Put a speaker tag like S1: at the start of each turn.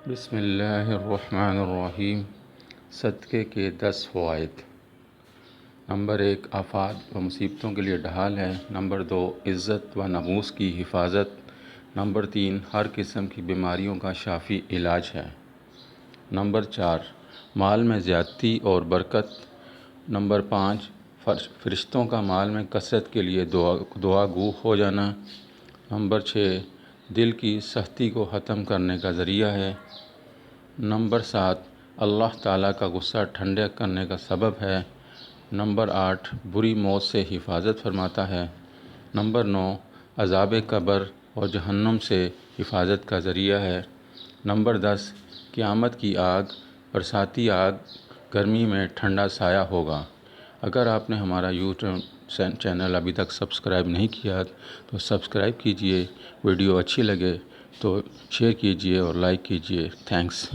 S1: بسم اللہ الرحمن الرحیم۔ صدقے کے 10 فوائد۔ نمبر 1، آفات و مصیبتوں کے لیے ڈھال ہے۔ نمبر 2، عزت و ناموس کی حفاظت۔ نمبر 3، ہر قسم کی بیماریوں کا شافی علاج ہے۔ نمبر 4، مال میں زیادتی اور برکت۔ نمبر 5، فرشتوں کا مال میں کثرت کے لیے دعا گو ہو جانا۔ نمبر 6، دل کی سختی کو ختم کرنے کا ذریعہ ہے۔ نمبر 7، اللہ تعالیٰ کا غصہ ٹھنڈے کرنے کا سبب ہے۔ نمبر 8، بری موت سے حفاظت فرماتا ہے۔ نمبر 9، عذاب قبر اور جہنم سے حفاظت کا ذریعہ ہے۔ نمبر 10، قیامت کی آگ، برساتی آگ، گرمی میں ٹھنڈا سایہ ہوگا۔ اگر آپ نے ہمارا یوٹیوب چینل ابھی تک سبسکرائب نہیں کیا تو سبسکرائب کیجئے، ویڈیو اچھی لگے تو شیئر کیجئے اور لائک کیجئے۔ تھینکس۔